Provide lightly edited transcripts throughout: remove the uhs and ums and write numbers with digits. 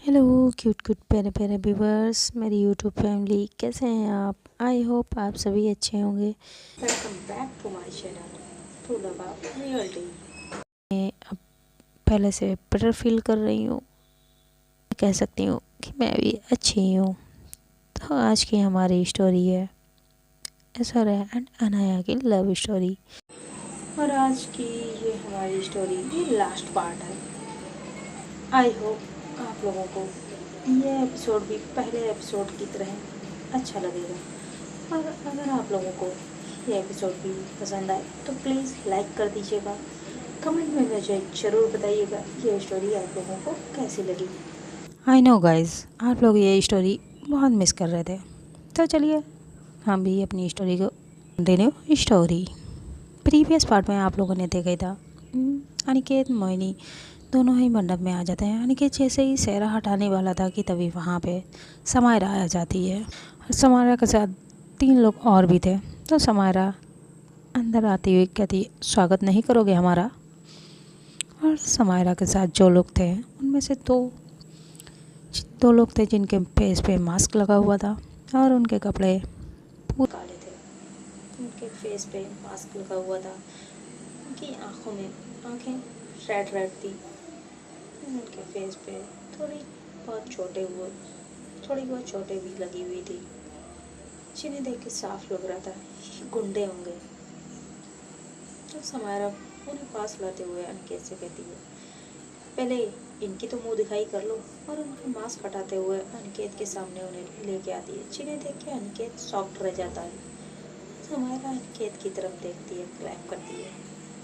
Hello cute cute प्यारे प्यारे viewers, मेरी यूट्यूब फैमिली कैसे हैं आप। आई होप आप सभी अच्छे होंगे। Welcome back to my channel to love real day. मैं अब पहले से बेटर फील कर रही हूँ, कह सकती हूँ कि मैं भी अच्छी हूँ। तो आज की हमारी स्टोरी है ऐश्वर्या एंड अनाया की लव स्टोरी। और आज की ये हमारी स्टोरी ये लास्ट पार्ट है। आई होप आप लोगों को ये एपिसोड भी पहले एपिसोड की तरह अच्छा लगेगा। और अगर आप लोगों को ये एपिसोड भी पसंद आए तो प्लीज़ लाइक कर दीजिएगा। कमेंट में मुझे ज़रूर बताइएगा ये स्टोरी आप लोगों को कैसी लगी। आई नो गाइस, आप लोग ये स्टोरी बहुत मिस कर रहे थे, तो चलिए हम भी अपनी स्टोरी को देने स्टोरी। प्रीवियस पार्ट में आप लोगों ने देखा ही था अनिकेत मोहिनी दोनों ही मंडप में आ जाते हैं। अनिकेत जैसे ही सेहरा हटाने वाला था कि तभी वहाँ पे समायरा आ जाती है। और समायरा के साथ 3 लोग और भी थे। तो समायरा अंदर आती हुई कहती, स्वागत नहीं करोगे हमारा। और समायरा के साथ जो लोग थे उनमें से दो लोग थे जिनके फेस पे मास्क लगा हुआ था और उनके कपड़े पूरे काले थे। उनके फेस पे मास्क लगा हुआ था, उनकी आँखों में आँखें रेड रेड थी। उनके फेस पे थोड़ी बहुत चोटें भी लगी हुई थी, जिन्हें देख के साफ लग रहा था ये गुंडे होंगे। तो समायरा उन्हें पास लाते हुए अनिकेत से कहती है, पहले इनकी तो मुंह दिखाई कर लो। और उनका मास्क हटाते हुए अनिकेत के सामने उन्हें लेके आती है, जिन्हें देख के अनिकेत शॉक्ड रह जाता है। समायरा अनिकेत की तरफ देखती है, क्लैप करती है।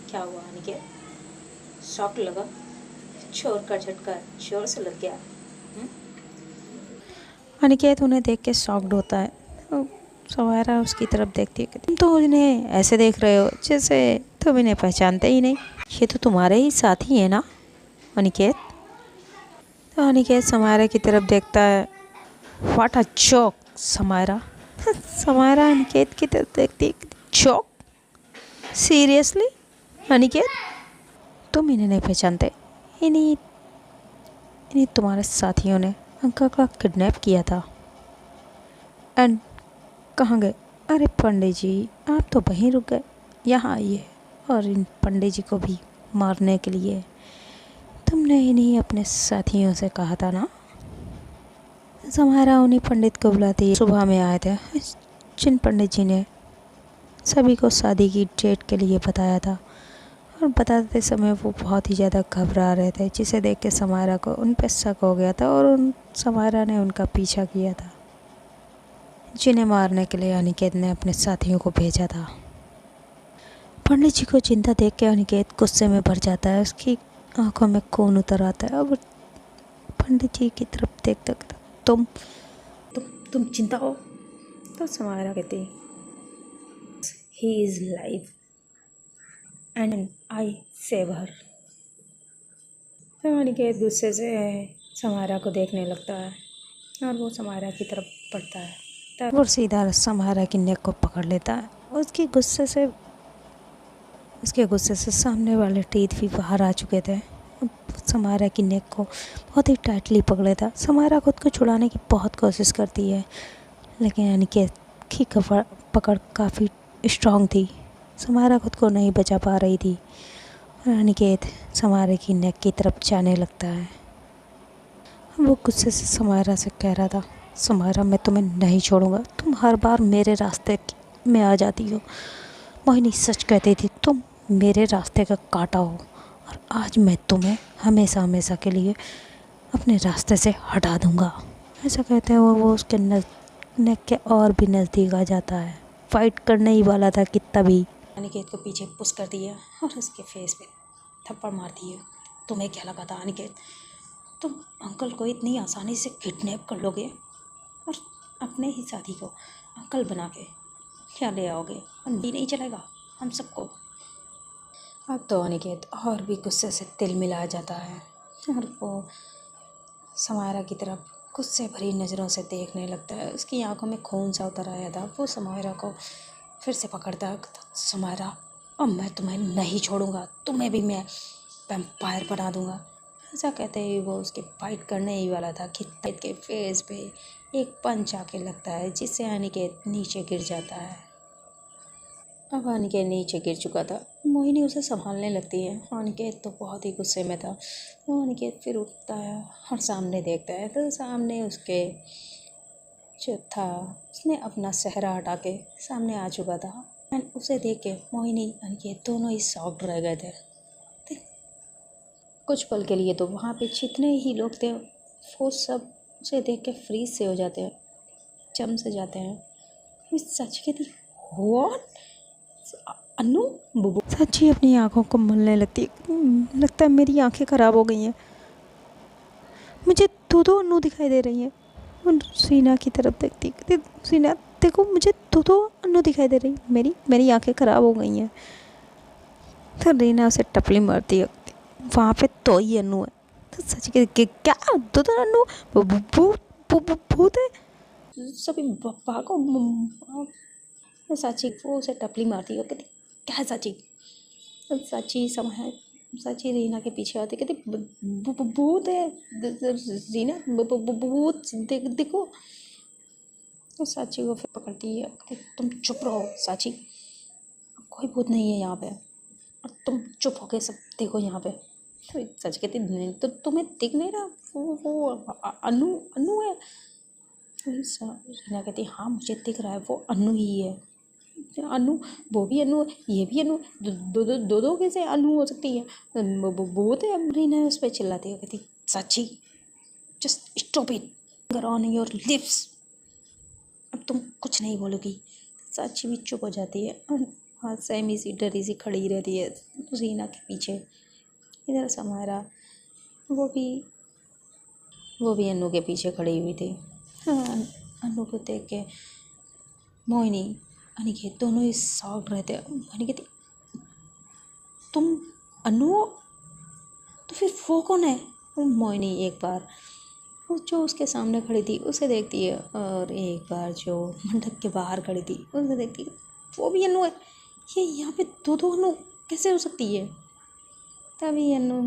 क्या हुआ अनिकेत, शॉक लगा? चोर का झटका जोर से लग गया। अनिकेत उन्हें देख के शॉक्ड होता है। तो समायरा उसकी तरफ देखती है, तुम तो इन्हें ऐसे देख रहे हो जैसे तुम इन्हें पहचानते ही नहीं। ये तो तुम्हारे ही साथी है ना अनिकेत। तो अनिकेत समायरा की तरफ देखता है। What a joke Samaira. Samaira Aniket की तरफ देखती है, जोक? सीरियसली अनिकेत, तुम इन्हें नहीं पहचानते? इन्हीं इन्हीं तुम्हारे साथियों ने अंकल का किडनैप किया था। एंड कहाँ गए? अरे पंडित जी, आप तो वहीं रुक गए, यहाँ आइए और इन पंडित जी को भी मारने के लिए तुमने इन्हीं अपने साथियों से कहा था ना। समायरा उन्हीं पंडित को बुलाती है। सुबह में आए थे जिन पंडित जी ने सभी को शादी की डेट के लिए बताया था। और बताते समय वो बहुत ही ज़्यादा घबरा रहे थे, जिसे देख के समायरा को उन पर शक हो गया था और समायरा ने उनका पीछा किया था, जिन्हें मारने के लिए अनिकेत ने अपने साथियों को भेजा था। पंडित जी को चिंता देख के अनिकेत गुस्से में भर जाता है, उसकी आंखों में खून उतर आता है। और पंडित जी की तरफ देखता तुम चिंता हो? तो समायरा कहती, he is live and I save her. तो अनिकेत गुस्से से समायरा को देखने लगता है और वो समायरा की तरफ बढ़ता है। तब वो सीधा समायरा की नेक को पकड़ लेता है। उसके गुस्से से सामने वाले टीथ भी बाहर आ चुके थे। समायरा की नेक को बहुत ही टाइटली पकड़े था। समायरा खुद को छुड़ाने की बहुत कोशिश करती है, लेकिन अनिकेत की पकड़ काफ़ी स्ट्रांग थी। समायरा खुद को नहीं बचा पा रही थी और अनिकेत समायरा की नेक की तरफ जाने लगता है। वो गुस्से से समायरा से कह रहा था, समायरा मैं तुम्हें नहीं छोड़ूंगा, तुम हर बार मेरे रास्ते में आ जाती हो। मोहिनी सच कहती थी, तुम मेरे रास्ते का कांटा हो और आज मैं तुम्हें हमेशा हमेशा के लिए अपने रास्ते से हटा दूंगा। ऐसा कहते हुए वो उसके नेक के और भी नज़दीक आ जाता है। फाइट करने ही वाला था कि तभी अनिकेत को पीछे पुश कर दिया और उसके फेस पे थप्पड़ मार दिए। तुम्हें क्या लगा था अनिकेत, तुम अंकल को इतनी आसानी से किडनैप कर लोगे और अपने ही साथी को अंकल बना के क्या ले आओगे? और भी नहीं चलेगा हम सबको। अब तो अनिकेत और भी गुस्से से तिल मिला जाता है और वो समायरा की तरफ गुस्से भरी नज़रों से देखने लगता है। उसकी आंखों में खून सा उतर आया था। वो समायरा को फिर से पकड़ता है। समायरा, अब मैं तुम्हें नहीं छोड़ूंगा, तुम्हें भी मैं वैम्पायर बना दूंगा। ऐसा कहते ही वो उसके फाइट करने ही वाला था कि अनिकेत के फेस पे एक पंच आके लगता है जिससे अनिकेत नीचे गिर जाता है। अब अनिकेत नीचे गिर चुका था। मोहिनी उसे संभालने लगती है। अनिकेत तो बहुत ही गुस्से में था। तो अनिकेत फिर उठता है और सामने देखता है तो सामने उसके जो था उसने अपना सेहरा हटा के सामने आ चुका था। एंड उसे देख के मोहिनी अनिकेत दोनों ही शॉक्ड रह गए थे। कुछ पल के लिए तो वहाँ पे जितने ही लोग थे वो सब उसे देख के फ्रीज से हो जाते हैं, जम से जाते हैं। सच के थी व्हाट अनु बुबू सच्ची अपनी आंखों को मलने लगती है। लगता है मेरी आंखें ख़राब हो गई हैं। मुझे दो अनु दिखाई दे रही हैं। और सीना की तरफ देखती सीना देखो मुझे दो अनु दिखाई दे रही मेरी आंखें ख़राब हो गई हैं। तो रीना उसे टपली मारती है। वहाँ पे तो ही अनु है। तो सच के क्या दो अनु भूत है सभी भागो। साची वो उसे टपली मारती है। कहती क्या है साची। साची समय साची रीना के पीछे आती कहती भूत है रीना भूत देखो। तो साची को फिर पकड़ती है। कहती तुम चुप रहो साची, कोई भूत नहीं है यहाँ पे और तुम चुप हो गए सब देखो यहाँ पे। तो सच कहती नहीं तो तुम्हें दिख नहीं रहा वो अनु अनु है। रीना कहती हाँ मुझे दिख रहा है वो अनु ही है। अनु वो भी अनु ये भी अनु दो कैसे अनु हो सकती है बहुत है। रीना उस पर चिल्लाती है। कहती सच्ची just stop it finger on your lips. अब तुम कुछ नहीं बोलोगी। सच्ची भी चुप हो जाती है और हाँ सहमी सी डरी सी खड़ी रहती है रीना के पीछे। इधर समायरा वो भी अनु के पीछे खड़ी हुई थी। हाँ अनु को देख के मोहिनी अनिकेत दोनों ही शॉक्ड रहते। अनिकेत तुम अनु हो तो फिर वो कौन है। मोहिनी एक बार वो जो उसके सामने खड़ी थी उसे देखती है और एक बार जो मंडप के बाहर खड़ी थी उसे देखती है वो भी अनु है। ये यहाँ पे दो अनु कैसे हो सकती है। तभी अनु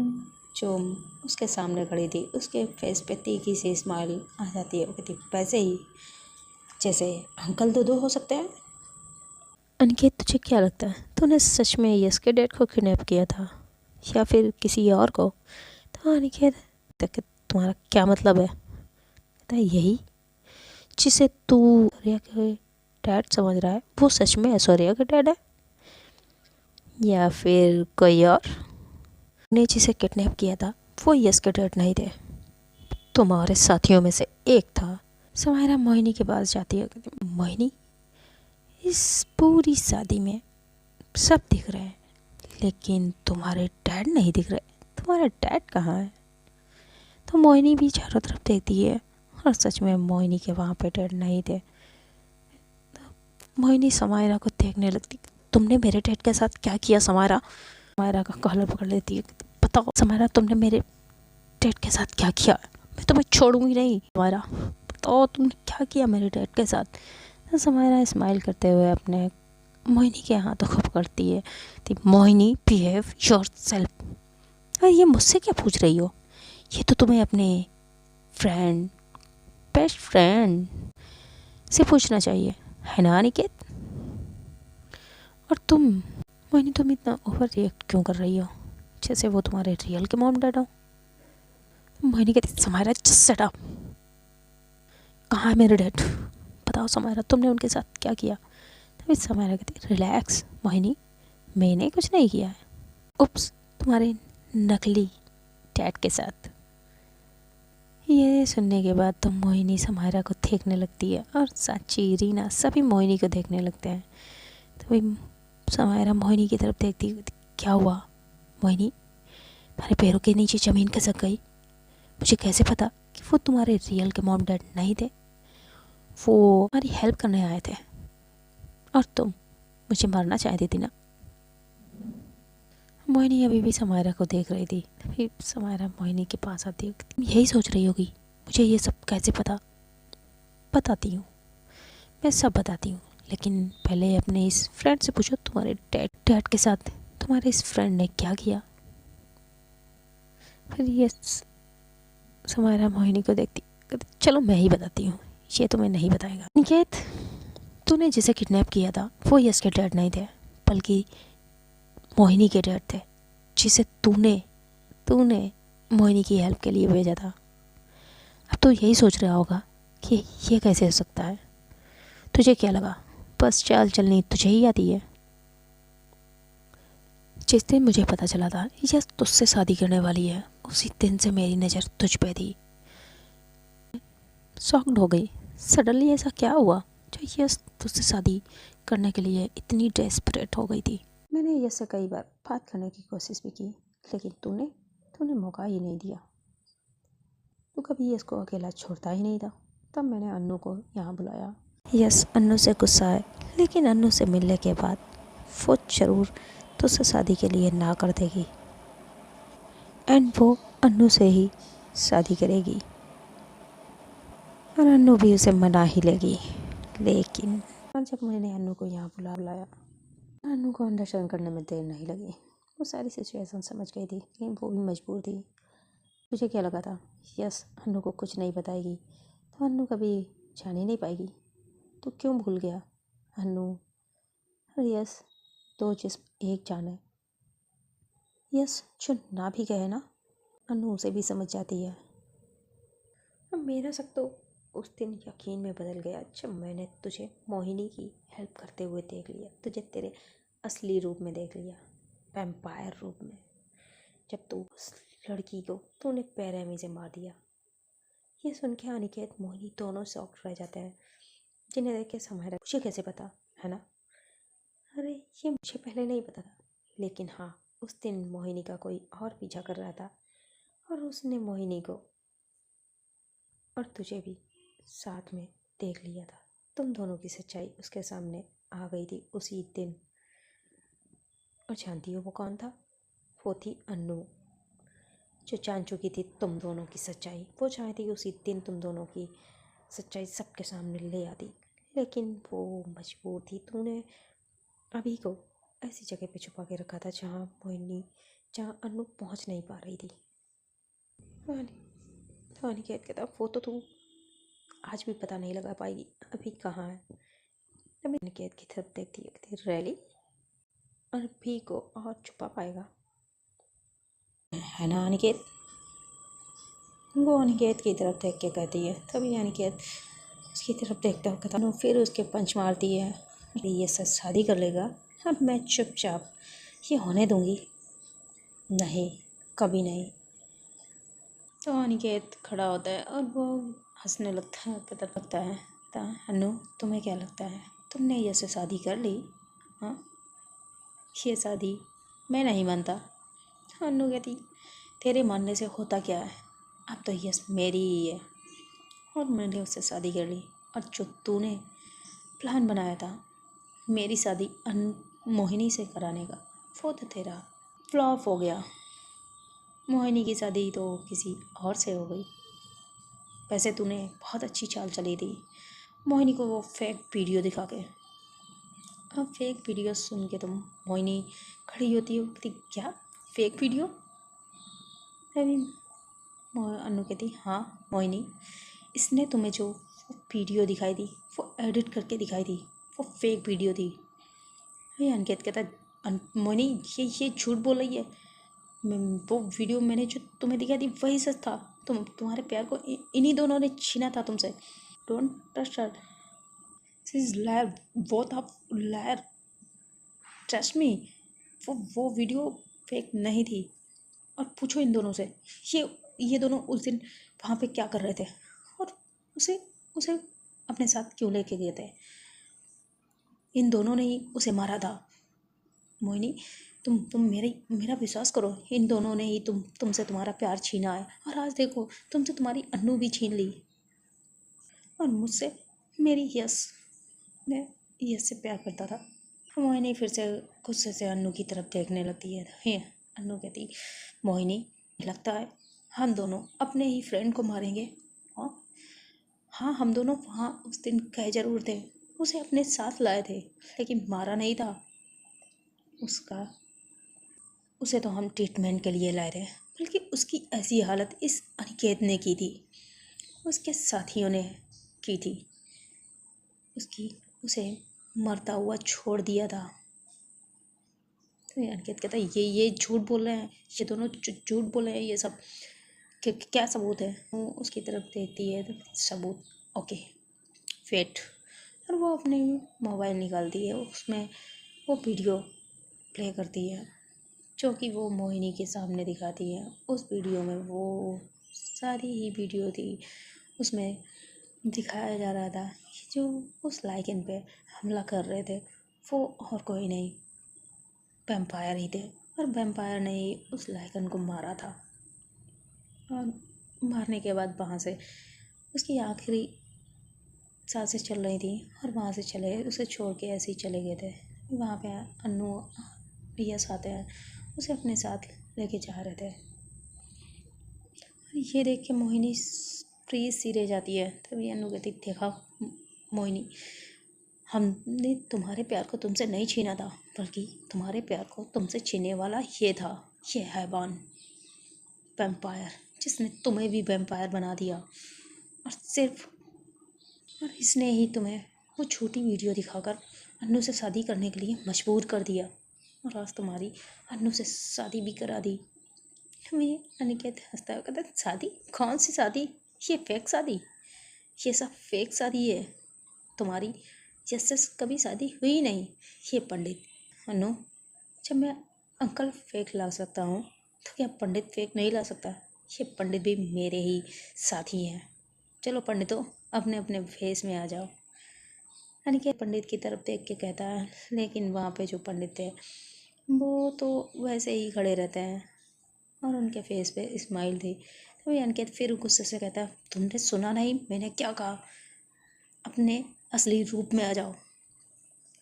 जो उसके सामने खड़ी थी उसके फेस पे तीखी सी स्माइल आ जाती है। वो कहती वैसे ही जैसे अंकल दो हो सकते हैं। अनिकेत तुझे क्या लगता है तूने सच में यस के डैड को किडनैप किया था या फिर किसी और को। तो अनिकेत तुम्हारा क्या मतलब है। कहता है यही जिसे तू ऐश्वर्या के डैड समझ रहा है वो सच में ऐश्वर्या के डैड है या फिर कोई और। ने जिसे किडनैप किया था वो यस के डैड नहीं थे, तुम्हारे साथियों में से एक था। समायरा मोहिनी के पास जाती है। मोहिनी इस पूरी शादी में सब दिख रहे हैं लेकिन तुम्हारे डैड नहीं दिख रहे। तुम्हारा डैड कहाँ है। तो मोहिनी भी चारों तरफ देखती है और सच में मोहिनी के वहाँ पे डैड नहीं थे। तो मोहिनी समायरा को देखने लगती। तुमने मेरे डैड के साथ क्या किया समायरा। समायरा का कॉलर पकड़ लेती है। बताओ समायरा तुमने मेरे डैड के साथ क्या किया। मैं तुम्हें छोड़ूंगी नहीं। समायरा बताओ तुमने क्या किया मेरे डैड के साथ। तो समायरा स्माइल करते हुए अपने मोहिनी के हाथों को पकड़ती है। Mohini behave yourself. और ये मुझसे क्या पूछ रही हो। ये तो तुम्हें अपने फ्रेंड बेस्ट फ्रेंड से पूछना चाहिए है ना अनिकेत। और मोहिनी तुम इतना ओवर रिएक्ट क्यों कर रही हो जैसे वो तुम्हारे रियल के मॉम डैड हो। मोहिनी कहती समायरा जस्ट शट अप। कहाँ है मेरे डैड बताओ समायरा तुमने उनके साथ क्या किया। तभी समायरा कहती रिलैक्स मोहिनी मैंने कुछ नहीं किया है। उप्स तुम्हारे नकली डैड के साथ। ये सुनने के बाद तो मोहिनी समायरा को देखने लगती है और साची रीना सभी मोहिनी को देखने लगते हैं। तभी समायरा मोहिनी की तरफ देखती क्या हुआ मोहिनी तुम्हारे पैरों के नीचे ज़मीन खिसक गई। मुझे कैसे पता कि वो तुम्हारे रियल के मॉम डैड नहीं थे। वो हमारी हेल्प करने आए थे और तुम मुझे मारना चाहती थी ना। मोहिनी अभी भी समायरा को देख रही थी। तभी समायरा मोहिनी के पास आती है। तुम यही सोच रही होगी मुझे ये सब कैसे पता। बताती हूँ मैं सब बताती हूँ लेकिन पहले अपने इस फ्रेंड से पूछो तुम्हारे डैड के साथ तुम्हारे इस फ्रेंड ने क्या किया। फिर ये समायरा मोहिनी को देखती, कहती चलो मैं ही बताती हूँ, ये तुम्हें नहीं बताएगा। निकेत, तूने जिसे किडनैप किया था वो यश के डैड नहीं थे, बल्कि मोहिनी के डैड थे, जिसे तूने तूने मोहिनी की हेल्प के लिए भेजा था। अब तो यही सोच रहा होगा कि ये कैसे हो सकता है। तुझे क्या लगा बस चाल चलनी तुझे ही आती है? जिस दिन मुझे पता चला था यस तुझसे शादी करने वाली है, उसी दिन से मेरी नज़र तुझ पे थी। शॉक्ड हो गई, सडनली ऐसा क्या हुआ जो यस तुझसे शादी करने के लिए इतनी डेस्परेट हो गई थी? मैंने यस से कई बार बात करने की कोशिश भी की, लेकिन तूने तूने मौका ही नहीं दिया। तू कभी यस को अकेला छोड़ता ही नहीं था। तब मैंने अन्नू को यहाँ बुलाया। यस अन्नू से गुस्सा है, लेकिन अन्नू से मिलने के बाद वो ज़रूर तुझसे शादी के लिए ना कर देगी, एंड वो अन्नू से ही शादी करेगी और अन्नू भी उसे मना ही लेगी। लेकिन और जब मैंने अन्नू को यहाँ बुलाया, अन्नू को अंडरस्टैंड करने में देर नहीं लगी। वो सारी सिचुएशन समझ गई थी, लेकिन वो भी मजबूर थी। मुझे क्या लगा था यस अन्नू को कुछ नहीं बताएगी तो अन्नू कभी जान ही नहीं पाएगी। तो क्यों भूल गया अन्नू और यस दो जिस्म एक जान है। यस जो ना भी कहे ना, अन्नू उसे भी समझ जाती है। अब मेरा शक तो उस दिन यकीन में बदल गया जब मैंने तुझे मोहिनी की हेल्प करते हुए देख लिया, तुझे तेरे असली रूप में देख लिया, वैम्पायर रूप में। जब तू उस लड़की को तूने पैरहमी से मार दिया। ये सुन के अनिकेत मोहिनी दोनों शॉक्ड रह जाते हैं, जिन्हें देख के समायरा मुझे कैसे पता है ना, अरे ये मुझे पहले नहीं पता था, लेकिन हाँ उस दिन मोहिनी का कोई और पीछा कर रहा था और उसने मोहिनी को और तुझे भी साथ में देख लिया था। तुम दोनों की सच्चाई उसके सामने आ गई थी उसी दिन। और जानती हो वो कौन था? वो थी अन्नू, जो जान चुकी थी तुम दोनों की सच्चाई। वो चाहती उसी दिन तुम दोनों की सच्चाई सबके सामने ले आती, लेकिन वो मजबूर थी। तूने अभी को ऐसी जगह पे छुपा के रखा था जहाँ अन्नू पहुँच नहीं पा रही थी। तो अनिकेत कहता वो तो तू आज भी पता नहीं लगा पाएगी अभी कहाँ है। अभी अनिकेत की तरफ देखती है, कहती रैली अभी को और छुपा पाएगा है ना अनिकेत? वो अनिकेत की तरफ देख के कहती है। तभी अनिकेत उसकी तरफ देखता हुआ कहता फिर उसके पंच मारती है, ये सच शादी कर लेगा, अब मैं चुपचाप ये होने दूंगी नहीं, कभी नहीं। तो अनिकेत खड़ा होता है और वो हंसने लगता है, कहता है अन्नू तुम्हें क्या लगता है तुमने ये से शादी कर ली? हाँ ये शादी मैं नहीं मानता। अन्नू कहती तेरे मानने से होता क्या है, अब तो यस मेरी ही है और मैंने उससे शादी कर ली। और जो तूने प्लान बनाया था मेरी शादी मोहिनी से कराने का, वो तो तेरा फ्लॉप हो गया। मोहिनी की शादी तो किसी और से हो गई। वैसे तूने बहुत अच्छी चाल चली थी मोहिनी को वो फेक वीडियो दिखा के। अब फेक वीडियो सुन के तुम मोहिनी खड़ी होती हो, कहती क्या फेक वीडियो? तभी अन्नू कहती हाँ मोहिनी, इसने तुम्हें जो वीडियो दिखाई थी वो एडिट करके दिखाई थी, वो फेक वीडियो थी। ये अनिकेत कहता मोहिनी ये झूठ बोल रही है, वो वीडियो मैंने जो तुम्हें दिखाई थी वही सच था। तुम्हारे प्यार को इन्हीं दोनों ने छीना था तुमसे। Don't trust her, she is liar, both of liar, trust me. वो वीडियो फेक नहीं थी। और पूछो इन दोनों से ये दोनों उस दिन वहाँ पे क्या कर रहे थे और उसे उसे अपने साथ क्यों लेके गए थे। इन दोनों ने ही उसे मारा था। मोहिनी तुम मेरा विश्वास करो, इन दोनों ने ही तुमसे तुम्हारा प्यार छीना है और आज देखो तुमसे तुम्हारी अन्नू भी छीन ली और मुझसे मेरी मैं यस से प्यार करता था। मोहिनी फिर से गुस्से से अन्नू की तरफ देखने लगती है। अन्नू कहती मोहिनी लगता है हम दोनों अपने ही फ्रेंड को मारेंगे। हाँ हाँ हम दोनों वहाँ उस दिन गए जरूर थे, उसे अपने साथ लाए थे, लेकिन मारा नहीं था उसे तो हम ट्रीटमेंट के लिए लाए थे। बल्कि उसकी ऐसी हालत इस अनिकेत ने की थी, उसके साथियों ने की थी। उसे मरता हुआ छोड़ दिया था। तो ये अनिकेत कहता है ये झूठ बोल रहे हैं, ये दोनों झूठ बोल रहे हैं, ये सब क्या सबूत है? वो उसकी तरफ देखती है तो सबूत, ओके फेट। और वो अपने मोबाइल निकालती है, उसमें वो वीडियो प्ले करती है जो कि वो मोहिनी के सामने दिखाती है। उस वीडियो में वो सारी ही वीडियो थी, उसमें दिखाया जा रहा था कि जो उस लाइकन पे हमला कर रहे थे वो और कोई नहीं, वैम्पायर ही थे। और वैम्पायर ने ही उस लाइकन को मारा था। और मारने के बाद वहाँ से उसकी आखिरी सांसें चल रही थी और वहाँ से उसे छोड़ के ऐसे ही चले गए थे। वहाँ पे अन्नू यश आते हैं, उसे अपने साथ लेके जा रहे थे। ये देख के मोहिनी फ्रीज सी रह जाती है। तभी अन्नू कहती, देखा मोहिनी, हमने तुम्हारे प्यार को तुमसे नहीं छीना था, बल्कि तुम्हारे प्यार को तुमसे छीनने वाला ये था, ये हैवान वैम्पायर, जिसने तुम्हें भी वैम्पायर बना दिया। और इसने ही तुम्हें वो छोटी वीडियो दिखाकर अन्नू से शादी करने के लिए मजबूर कर दिया। और आज तुम्हारी अन्नू से शादी भी करा दी। हमें अनिकेत हंसता हुआ कहता, शादी? कौन सी शादी? ये फेक शादी, ये सब फेक शादी है तुम्हारी। जैसे कभी शादी हुई नहीं। ये पंडित अनु, जब मैं अंकल फेक ला सकता हूँ तो क्या पंडित फेक नहीं ला सकता? ये पंडित भी मेरे ही साथी हैं। चलो पंडितों, अपने अपने फेस में आ जाओ। यानी कि पंडित की तरफ देख के कहता है, लेकिन वहाँ पे जो पंडित थे वो तो वैसे ही खड़े रहते हैं और उनके फेस पे स्माइल थी। तो अनिकेत फिर गुस्से से कहता है, तुमने सुना नहीं मैंने क्या कहा? अपने असली रूप में आ जाओ।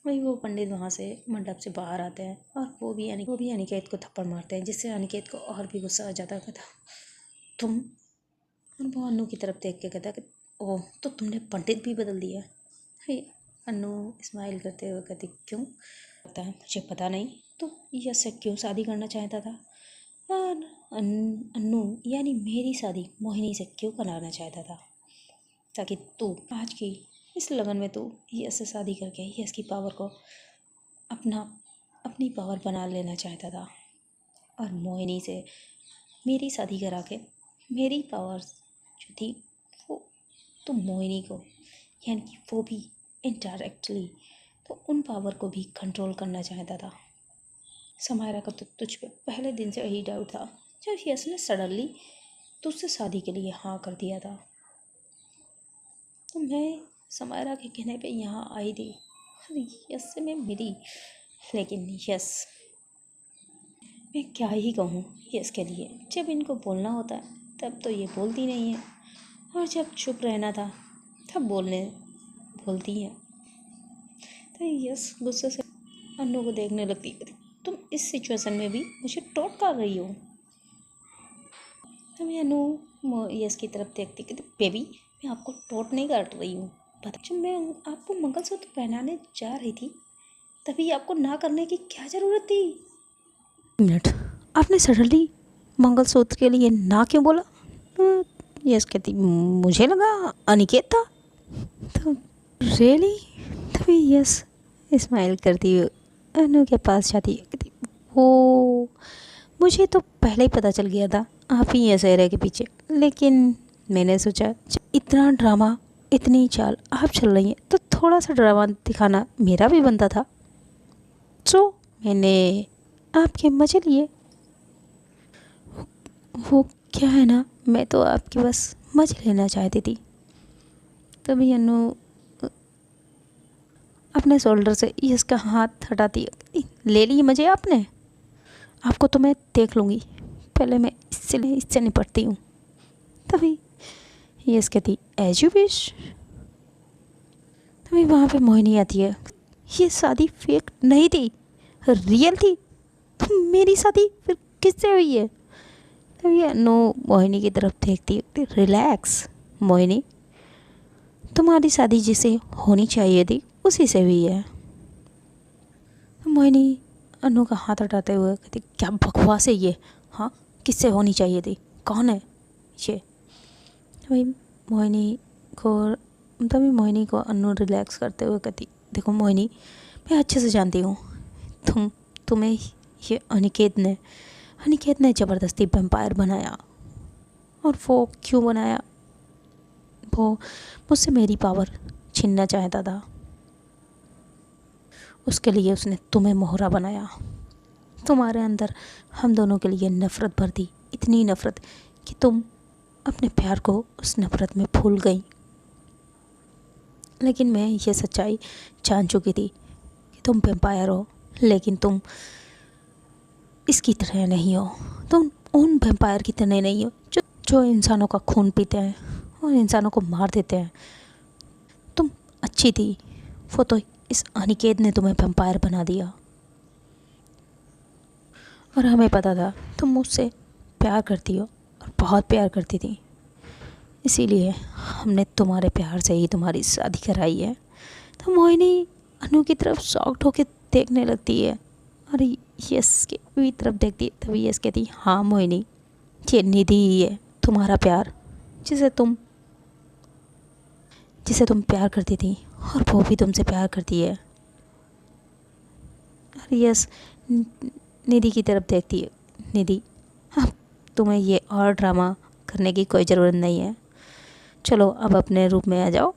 वही वो पंडित वहाँ से मंडप से बाहर आते हैं और वो भी अनिकेत को थप्पड़ मारते हैं, जिससे अनिकेत को और भी गुस्सा आ जाता है। तुम? और वो अन्नू की तरफ देख के कहता है कि ओह, तो तुमने पंडित भी बदल दिया? अन्नू स्माइल करते हुए कहती, क्यों? लगता है मुझे पता नहीं, तो यश से क्यों शादी करना चाहता था? और अन्नू यानी मेरी शादी मोहिनी से क्यों कराना चाहता था? ताकि तू आज की इस लगन में तू यश से शादी करके यश की पावर को अपनी पावर बना लेना चाहता था। और मोहिनी से मेरी शादी करा के मेरी पावर जो थी वो तो मोहिनी को, यानी कि वो भी इनडायरेक्टली तो उन पावर को भी कंट्रोल करना चाहता था। समायरा का तो तुझ पे पहले दिन से यही डाउट था जब यश ने सडनली तुझसे शादी के लिए हाँ कर दिया था। तो मैं समायरा के कहने पे यहाँ आई थी और यश से मैं मिली, लेकिन यश, मैं क्या ही कहूँ यश के लिए। जब इनको बोलना होता है तब तो ये बोलती नहीं है, और जब चुप रहना था तब बोलती हैं। तो यश गुस्से से अन्नू को देखने लगती है, तुम इस सिचुएशन में भी मुझे टोक कर रही हो? तो मैं अन्नू यश की तरफ देखती कि बेबी, मैं आपको टोट नहीं कर रही हूँ। पता, जब मैं आपको मंगलसूत्र पहनाने जा रही थी तभी आपको ना करने की क्या ज़रूरत थी? मिनट, आपने सडनली मंगलसूत्र के लिए ना क्यों बोला? तो यस कहती, मुझे लगा अनिकेत था। तो रियली? तभी यस स्माइल करती हुई अनु के पास जाती है, कहती, वो मुझे तो पहले ही पता चल गया था आप ही हैं सहरा के पीछे, लेकिन मैंने सोचा इतना ड्रामा, इतनी चाल आप चल रही हैं तो थोड़ा सा ड्रामा दिखाना मेरा भी बनता था। सो मैंने आपके मजे लिए। वो क्या है ना, मैं तो आपके बस मजे लेना चाहती थी। तभी अनु अपने शोल्डर से इसका हाथ हटाती है, ले लिए मजे आपने? आपको तो मैं देख लूँगी, पहले मैं इससे निपटती हूँ। तभी यस कहती, एज यू विश। तभी वहाँ पे मोहिनी आती है, ये शादी फेक नहीं थी, रियल थी। तो मेरी शादी फिर किससे हुई है? तभी अनु मोहिनी की तरफ देखती है, रिलैक्स मोहिनी, तुम्हारी शादी जिसे होनी चाहिए थी उसी से हुई है। मोहिनी अनु का हाथ हटाते हुए कहती, क्या बकवास है ये? हाँ, किससे होनी चाहिए थी? कौन है ये? भाई मोहिनी को तभी मोहिनी को अन्नू रिलैक्स करते हुए कहती, देखो मोहिनी, मैं अच्छे से जानती हूँ तुम्हें ये अनिकेत ने ज़बरदस्ती वैम्पायर बनाया। और वो क्यों बनाया? वो मुझसे मेरी पावर छीनना चाहता था। उसके लिए उसने तुम्हें मोहरा बनाया। तुम्हारे अंदर हम दोनों के लिए नफ़रत भर दी, इतनी नफ़रत कि तुम अपने प्यार को उस नफ़रत में भूल गई। लेकिन मैं ये सच्चाई जान चुकी थी कि तुम वैम्पायर हो, लेकिन तुम इसकी तरह नहीं हो। तुम उन वैम्पायर की तरह नहीं हो जो इंसानों का खून पीते हैं और इंसानों को मार देते हैं। तुम अच्छी थी, वो तो इस अनिकेत ने तुम्हें वैम्पायर बना दिया। और हमें पता था तुम मुझसे प्यार करती हो और बहुत प्यार करती थी, इसीलिए हमने तुम्हारे प्यार से ही तुम्हारी शादी कराई है। तो मोहिनी अनु की तरफ शॉक्ड होकर देखने लगती है और यस की भी तरफ देखती है। तभी यस कहती, हाँ मोहिनी, ये निधि ही है तुम्हारा प्यार, जिसे तुम प्यार करती थी और वो भी तुमसे प्यार करती है। और यस निधि की तरफ देखती है। निधि, अब तुम्हें ये और ड्रामा करने की कोई ज़रूरत नहीं है। चलो अब अपने रूप में आ जाओ,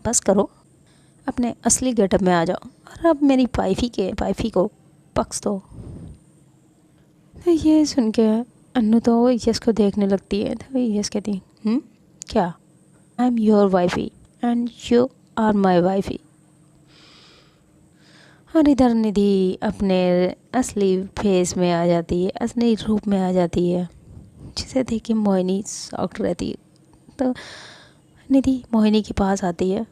बस करो, अपने असली गेटअप में आ जाओ और अब मेरी वाइफी को पक्ष दो। तो ये सुन के अन्नू तो यस को देखने लगती है। तो यस कहती, क्या? I am your wifey and you are my wifey. और इधर निधि अपने असली फेस में आ जाती है, असली रूप में आ जाती है, जिसे देख के मोहिनी शॉक्ड रहती है। तो निधि मोहिनी के पास आती है।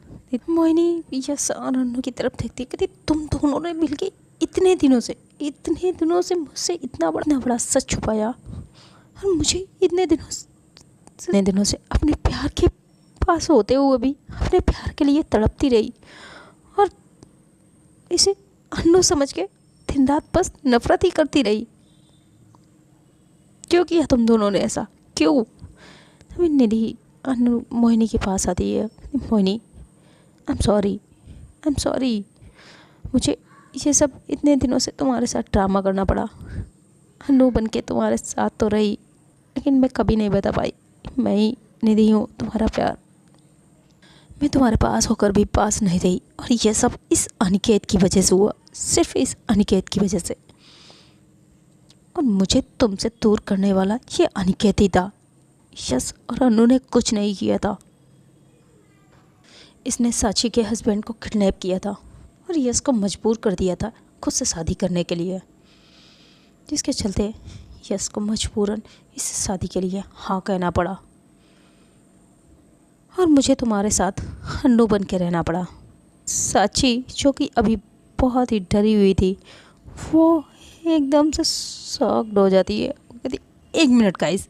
मोहिनी यस और अन्नू की तरफ देखती है, कहती, तुम दोनों ने मिलके इतने दिनों से मुझसे इतना बड़ा सच छुपाया और मुझे इतने दिनों से अपने प्यार के पास होते हुए भी अपने प्यार के लिए तड़पती रही और इसे अन्नू समझ के दिन रात बस नफरत ही करती रही। क्यों किया तुम दोनों ने ऐसा? क्यों? तभी निधि अन्नू मोहिनी के पास आती है। मोहिनी, आई एम सॉरी, मुझे ये सब इतने दिनों से तुम्हारे साथ ड्रामा करना पड़ा। अन्नू बन के तुम्हारे साथ तो रही, लेकिन मैं कभी नहीं बता पाई मैं ही निधि हूँ तुम्हारा प्यार। मैं तुम्हारे पास होकर भी पास नहीं रही और ये सब इस अनिकेत की वजह से हुआ, सिर्फ इस अनिकेत की वजह से। और मुझे तुमसे दूर करने वाला ये अनिकेत ही था। यस और अनु ने कुछ नहीं किया था। इसने साची के हस्बैंड को किडनैप किया था और यस को मजबूर कर दिया था खुद से शादी करने के लिए, जिसके चलते यस को मजबूरन इस शादी के लिए हाँ कहना पड़ा और मुझे तुम्हारे साथ अन्नू बन के रहना पड़ा। साची जो कि अभी बहुत ही डरी हुई थी, वो एकदम से शॉक्ड हो जाती है। कहती, एक minute guys,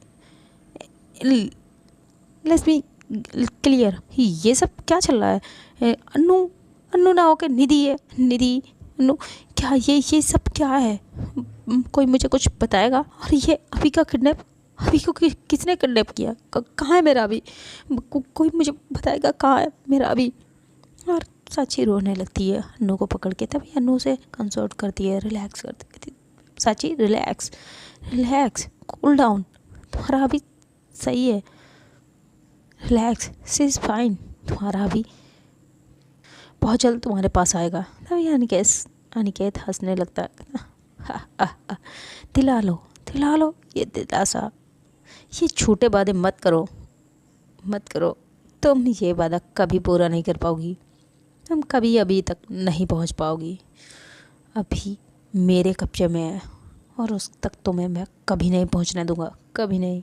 let's be clear, ये सब क्या चल रहा है? अन्नू ना होकर निधि है, निधि अन्नू, क्या ये सब क्या है? कोई मुझे कुछ बताएगा? और ये अभी का किडनैप, अभी को किसने किडनैप किया? कहाँ है मेरा अभी? कोई मुझे बताएगा कहाँ है मेरा अभी? और साची रोने लगती है अन्नू को पकड़ के। तभी अन्नू से कंसोर्ट करती है, रिलैक्स करती है। साची रिलैक्स, कूल डाउन, तुम्हारा अभी सही है, रिलैक्स, शी इज़ फाइन, तुम्हारा अभी बहुत जल्द तुम्हारे पास आएगा। तभी अनिकेत हंसने लगता है। दिला लो ये दिलासा, ये झूठे वादे मत करो, तुम ये वादा कभी पूरा नहीं कर पाओगी, तुम कभी अभी तक नहीं पहुंच पाओगी। अभी मेरे कब्जे में है और उस तक तुम्हें मैं कभी नहीं पहुंचने दूंगा, कभी नहीं।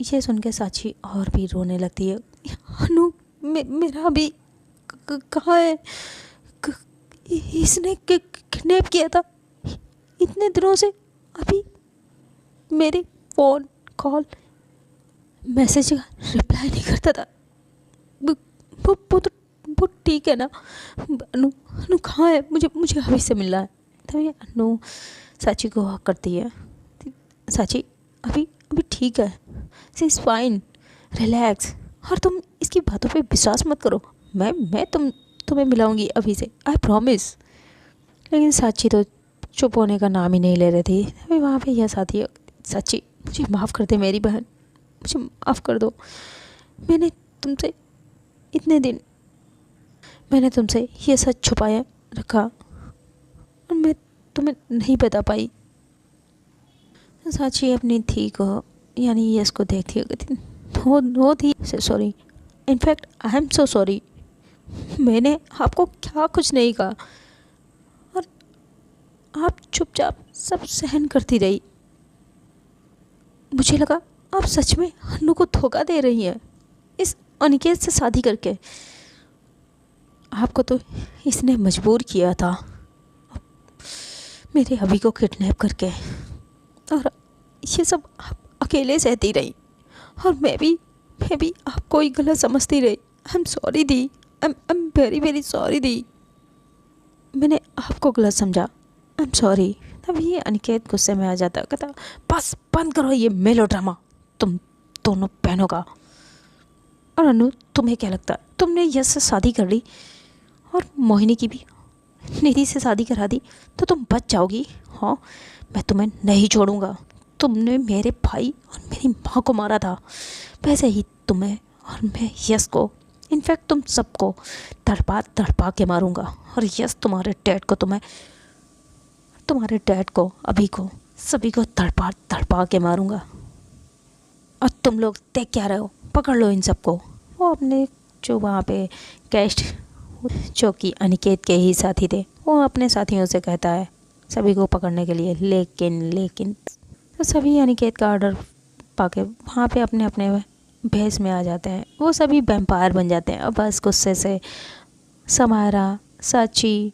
ये सुन के साची और भी रोने लगती है। अनु, मेरा अभी कहाँ है? इसने किडनैप किया था इतने दिनों से, अभी मेरे फ़ोन कॉल मैसेज का रिप्लाई नहीं करता था। वो ठीक है ना? अनु कहाँ है? मुझे अभी से मिलना है, तभी अनु साची को हक करती है। साची अभी अभी ठीक है, सी इज़ फाइन, रिलैक्स, और तुम इसकी बातों पे विश्वास मत करो। मैं तुम्हें मिलाऊंगी अभी से, आई प्रॉमिस। लेकिन साची तो चुप होने का नाम ही नहीं ले रही थी। अभी वहाँ पे यह साथी, साची मुझे माफ़ कर दे मेरी बहन, मुझे माफ़ कर दो। मैंने तुमसे इतने दिन मैंने तुमसे ये सच छुपाया रखा और मैं तुम्हें नहीं बता पाई। साची अपनी थी को यानी यस को देखती है, नो थी sorry, in fact I am so sorry. मैंने आपको क्या कुछ नहीं कहा और आप चुपचाप सब सहन करती रही। मुझे लगा आप सच में अनु को धोखा दे रही हैं इस अनिकेत से शादी करके। आपको तो इसने मजबूर किया था मेरे अभी को किडनैप करके, और ये सब आप अकेले सहती रही और मैं भी आपको ही गलत समझती रही। आई एम सॉरी दी, I am very very sorry दी। मैंने आपको गलत समझा, आई एम सॉरी। तब ये अनिकेत गुस्से में आ जाता, कहता बस बंद करो ये मेलोड्रामा तुम दोनों बहनों का। और अनु तुम्हें क्या लगता है, तुमने यश से शादी कर ली और मोहिनी की भी निधि से शादी करा दी तो तुम बच जाओगी। हाँ, मैं तुम्हें नहीं छोड़ूंगा। तुमने मेरे भाई और मेरी माँ को मारा था, वैसे ही तुम्हें और मैं यश को, इनफैक्ट तुम सबको तड़पा के मारूंगा। और यश तुम्हारे डैड को अभी को सभी को तड़पा के मारूंगा। और तुम लोग देख क्या रहे हो, पकड़ लो इन सबको। वो अपने जो वहाँ पे गेस्ट जो कि अनिकेत के ही साथी थे, वो अपने साथियों से कहता है सभी को पकड़ने के लिए। लेकिन तो सभी अनिकेत का ऑर्डर पाके वहाँ पे अपने अपने भेष में आ जाते हैं। वो सभी वैम्पायर बन जाते हैं। और बस गुस्से से समायरा, साची,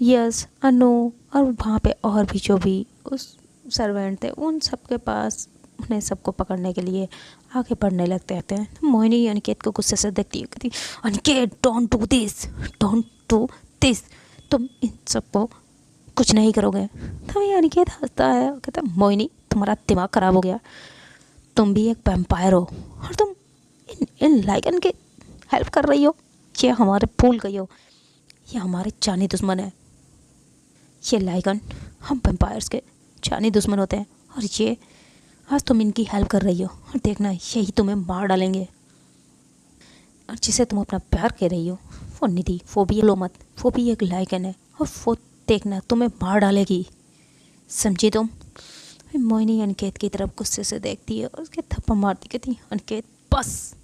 यश, अनु और वहाँ पे और भी जो भी उस सर्वेंट थे, उन सब के पास उन्हें सबको पकड़ने के लिए आगे बढ़ने लगते हैं। मोहिनी अनिकेत को गुस्से से देखती है, कहती अनिकेत डोंट डू दिस, तुम इन सबको कुछ नहीं करोगे। तो ये अनिकेत हंसता है और कहता मोहिनी तुम्हारा दिमाग ख़राब हो गया, तुम भी एक वैम्पायर हो और तुम इन लाइकन के हेल्प कर रही हो। ये हमारे भूल गई हो, ये हमारे जानी दुश्मन है। ये लाइकन हम वैम्पायर्स के जानी दुश्मन होते हैं और ये आज तुम इनकी हेल्प कर रही हो और देखना यही तुम्हें मार डालेंगे। और जिसे तुम अपना प्यार कह रही हो वो निधि, वो भी लो मत, वो भी एक लाइकन है और वो देखना तुम्हें मार डालेगी, समझी तुम। मोहिनी अनिकेत की तरफ गुस्से से देखती है और उसके थप्पड़ मारती, कहती अनिकेत बस,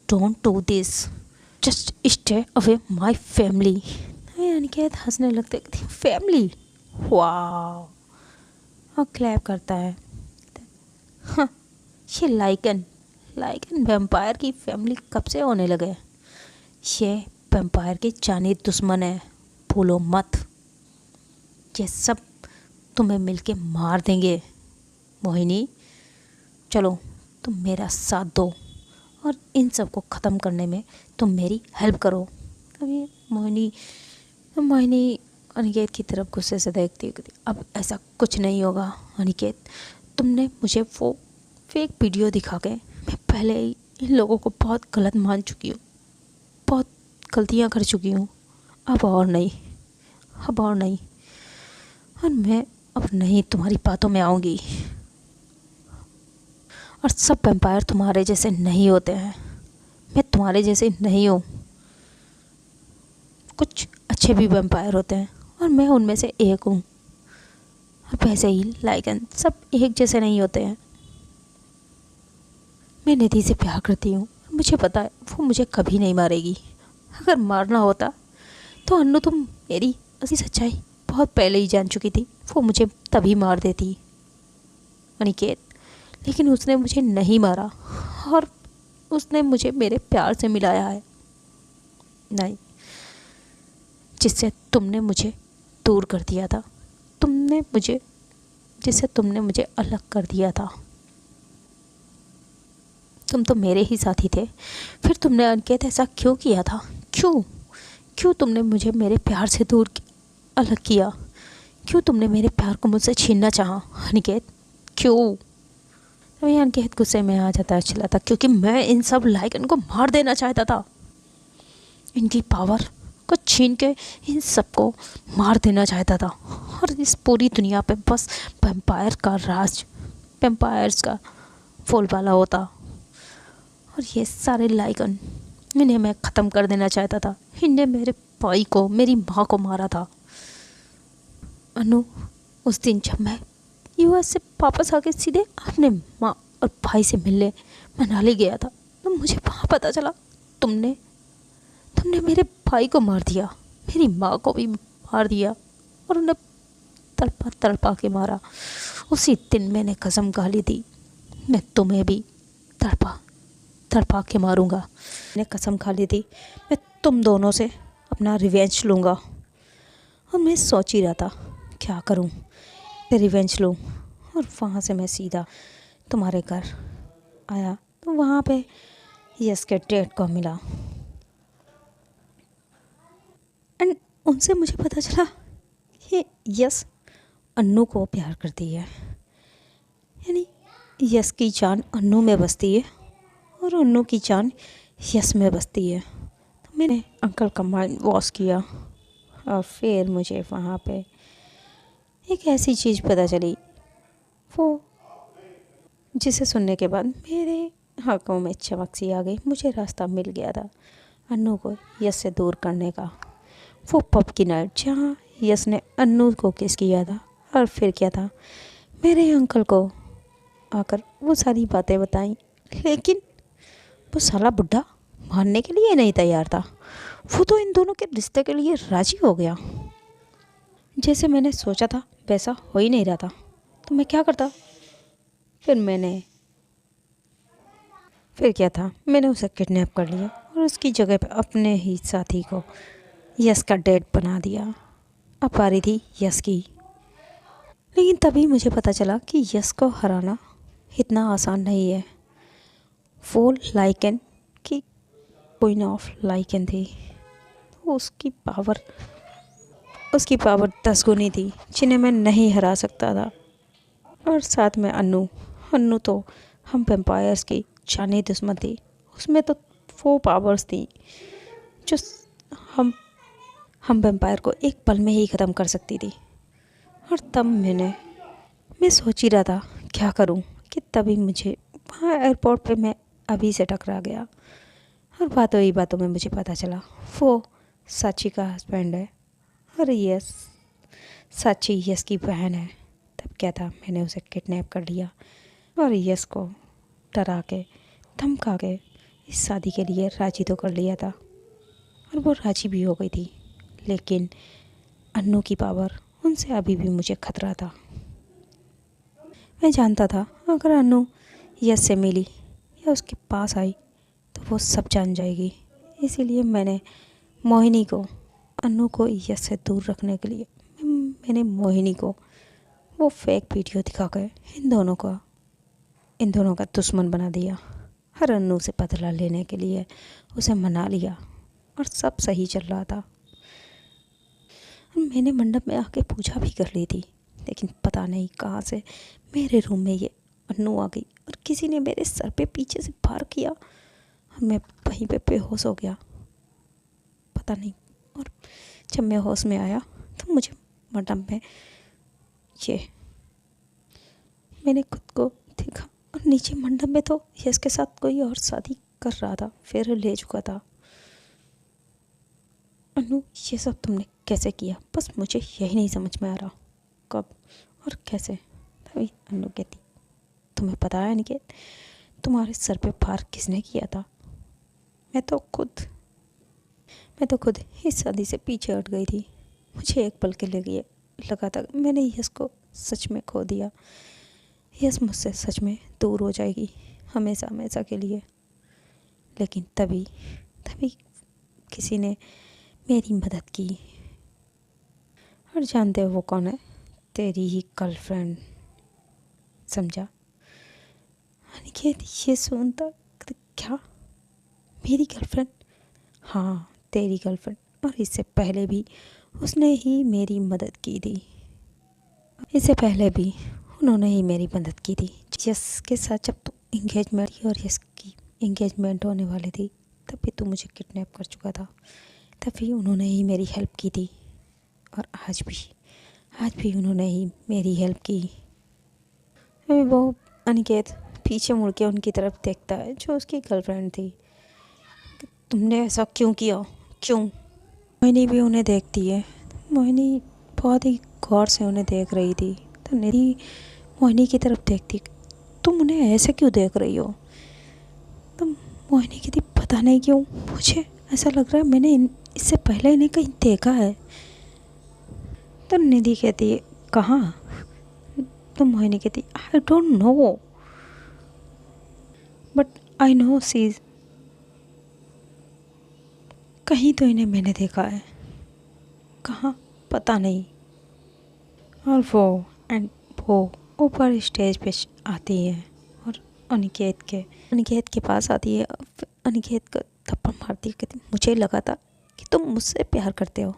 don't do this, just stay away my family. Aniket हंसने लगते, कहती फैमिली, वाह, और क्लैप करता है। हाँ, ये लाइकन वैम्पायर की फैमिली कब से होने लगे। ये वैम्पायर के जानी दुश्मन है, भूलो मत। ये सब तुम्हें मिलके मार देंगे। मोहिनी चलो तुम मेरा साथ दो और इन सब को ख़त्म करने में तुम मेरी हेल्प करो। तभी मोहिनी अनिकेत की तरफ गुस्से से देखती है, अब ऐसा कुछ नहीं होगा अनिकेत, तुमने मुझे वो फेक वीडियो दिखा के मैं पहले ही इन लोगों को बहुत गलत मान चुकी हूँ, बहुत गलतियाँ कर चुकी हूँ। अब और नहीं, और मैं अब नहीं तुम्हारी बातों में आऊँगी। और सब वैम्पायर तुम्हारे जैसे नहीं होते हैं, मैं तुम्हारे जैसे नहीं हूँ। कुछ अच्छे भी वैम्पायर होते हैं और मैं उनमें से एक हूँ। और वैसे ही लाइकन सब एक जैसे नहीं होते हैं। मैं निधि से प्यार करती हूँ, मुझे पता है वो मुझे कभी नहीं मारेगी। अगर मारना होता तो अन्नू तुम मेरी असली सच्चाई बहुत पहले ही जान चुकी थी, वो मुझे तभी मार देती अनिकेत। लेकिन उसने मुझे नहीं मारा और उसने मुझे मेरे प्यार से मिलाया है, नहीं जिससे तुमने मुझे दूर कर दिया था, जिससे तुमने मुझे अलग कर दिया था। तुम तो मेरे ही साथी थे, फिर तुमने अनिकेत ऐसा क्यों किया था? क्यों तुमने मुझे मेरे प्यार से अलग किया? क्यों तुमने मेरे प्यार को मुझसे छीनना चाहा अनिकेत, क्यों? तभी अनिकेत गुस्से में आ जाता है, चिल्लाता, क्योंकि मैं इन सब लाइकन को मार देना चाहता था। इनकी पावर को छीन के इन सबको मार देना चाहता था। और इस पूरी दुनिया पे बस वैम्पायर का राज, वैम्पायर्स का बोलबाला होता। और ये सारे लाइकन, इन्हें मैं ख़त्म कर देना चाहता था। इनने मेरे भाई को, मेरी माँ को मारा था। अनु, उस दिन जब मैं यूएस से वापस आके सीधे अपने माँ और भाई से मिलने मनाली गया था, तो मुझे वहाँ पता चला तुमने मेरे भाई को मार दिया, मेरी माँ को भी मार दिया और उन्हें तड़पा तड़पा के मारा। उसी दिन मैंने कसम खा ली थी, मैं तुम्हें भी तड़पा तड़पा के मारूंगा। मैंने कसम खा ली थी, मैं तुम दोनों से अपना रिवेंज लूँगा। और मैं सोच ही रहा था क्या करूँ, फिर रिवेंज लूँ। और वहाँ से मैं सीधा तुम्हारे घर आया, तो वहाँ पे यस के डेट को मिला। एंड उनसे मुझे पता चला कि यस अन्नू को प्यार करती है, यानी यस की जान अन्नू में बसती है और अन्नू की जान यस में बसती है। तो मैंने अंकल का माइंड वॉश किया और फिर मुझे वहाँ पे एक ऐसी चीज़ पता चली, वो जिसे सुनने के बाद मेरे आँखों में चमक सी आ गई। मुझे रास्ता मिल गया था अन्नू को यस से दूर करने का। वो पब की नाइट जहाँ यस ने अन्नू को किस किया था और फिर क्या था, मेरे अंकल को आकर वो सारी बातें बताई, लेकिन वो साला बुढ़ा मानने के लिए नहीं तैयार था। वो तो इन दोनों के रिश्ते के लिए राजी हो गया। जैसे मैंने सोचा था वैसा हो ही नहीं रहा था। तो मैं क्या करता, फिर क्या था, मैंने उसे किडनैप कर लिया और उसकी जगह पे अपने ही साथी को यस का डेट बना दिया। अब पारी थी यस की। लेकिन तभी मुझे पता चला कि यस को हराना इतना आसान नहीं है। वो लाइकन की क्वीन ऑफ लाइकन थी। उसकी पावर 10 गुनी थी, जिन्हें मैं नहीं हरा सकता था। और साथ में अन्नू तो हम वेम्पायर्स की जानी दुश्मन थी। उसमें तो वो पावर्स थी जो हम वेम्पायर को एक पल में ही ख़त्म कर सकती थी। और तब मैं सोच ही रहा था क्या करूं, कि तभी मुझे वहाँ एयरपोर्ट पे मैं अभी से टकरा गया। और बातों में मुझे पता चला वो साची का हस्बैंड है और यस साची यस की बहन है। तब क्या था, मैंने उसे किडनैप कर लिया और यस को डरा के धमका के इस शादी के लिए राजी तो कर लिया था। और वो राजी भी हो गई थी, लेकिन अन्नू की पावर उनसे अभी भी मुझे खतरा था। मैं जानता था अगर अन्नू यस से मिली या उसके पास आई तो वो सब जान जाएगी। इसीलिए मैंने अन्नू को यस से दूर रखने के लिए मैंने मोहिनी को वो फेक वीडियो दिखा कर इन दोनों का दुश्मन बना दिया। हर अन्नू से बदला लेने के लिए उसे मना लिया और सब सही चल रहा था। मैंने मंडप में आके पूजा भी कर ली थी, लेकिन पता नहीं कहाँ से मेरे रूम में ये अन्नू आ गई और किसी ने मेरे सर पे पीछे से वार किया और मैं वहीं पे बेहोश हो गया, पता नहीं। और जब मैं होश में आया तो मुझे मंडप में मैंने खुद को देखा और नीचे मंडप में तो यश के साथ कोई और शादी कर रहा था, फिर ले चुका था। अनु, ये सब तुमने कैसे किया? बस मुझे यही नहीं समझ में आ रहा, कब और कैसे। तभी अनु कहती, तुम्हें पता है नहीं कि तुम्हारे सर पे वार किसने किया था? मैं तो खुद इस शादी से पीछे हट गई थी। मुझे एक पल के लिए लगा था मैंने यश को सच में खो दिया। यश मुझसे सच में दूर हो जाएगी हमेशा हमेशा के लिए। लेकिन तभी किसी ने मेरी मदद की। और जानते हो वो कौन है? तेरी ही गर्लफ्रेंड। समझा? अनिकेत ये सुनता, क्या मेरी गर्लफ्रेंड? हाँ तेरी गर्लफ्रेंड। और इससे पहले भी उसने ही मेरी मदद की थी। इससे पहले भी उन्होंने ही मेरी मदद की थी। यस के साथ जब तो इंगेजमेंट थी और यस की इंगेजमेंट होने वाली थी, तभी तो मुझे किडनैप कर चुका था। तभी उन्होंने ही मेरी हेल्प की थी और आज भी उन्होंने ही मेरी हेल्प की। अभी वो अनिकेत पीछे मुड़ के उनकी तरफ देखता है जो उसकी गर्लफ्रेंड थी। तुमने ऐसा क्यों किया, क्यों? मोहिनी भी उन्हें देखती है। मोहिनी बहुत ही गौर से उन्हें देख रही थी। तो निधि मोहिनी की तरफ देखती, तुम उन्हें ऐसे क्यों देख रही हो? तुम मोहिनी कहती, पता नहीं क्यों, मुझे ऐसा लग रहा है मैंने इससे पहले इन्हें कहीं देखा है। तो निधि कहती है, कहाँ? तो मोहिनी कहती, I don't know but I know see, कहीं तो इन्हें मैंने देखा है। कहाँ? पता नहीं। और वो ऊपर स्टेज पे आती है और अनिकेत के पास आती है। अनिकेत को थप्पड़ मारती है, कहती, मुझे लगा था कि तुम मुझसे प्यार करते हो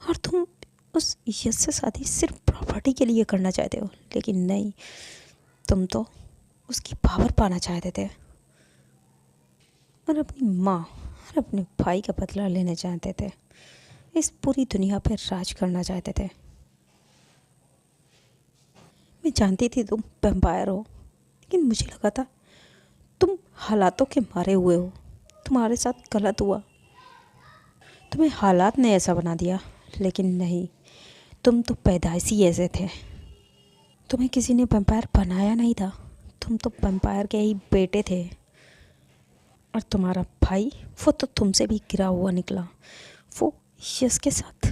और तुम उस यश से शादी सिर्फ प्रॉपर्टी के लिए करना चाहते हो, लेकिन नहीं, तुम तो उसकी पावर पाना चाहते थे और अपनी माँ और अपने भाई का बदला लेना चाहते थे। इस पूरी दुनिया पर राज करना चाहते थे। मैं जानती थी तुम वैम्पायर हो, लेकिन मुझे लगा था तुम हालातों के मारे हुए हो। तुम्हारे साथ गलत हुआ, तुम्हें हालात ने ऐसा बना दिया, लेकिन नहीं, तुम तो पैदाइशी ऐसे थे। तुम्हें किसी ने वैम्पायर बनाया नहीं था, तुम तो वैम्पायर के ही बेटे थे। और तुम्हारा भाई, वो तो तुमसे भी गिरा हुआ निकला। वो यश के साथ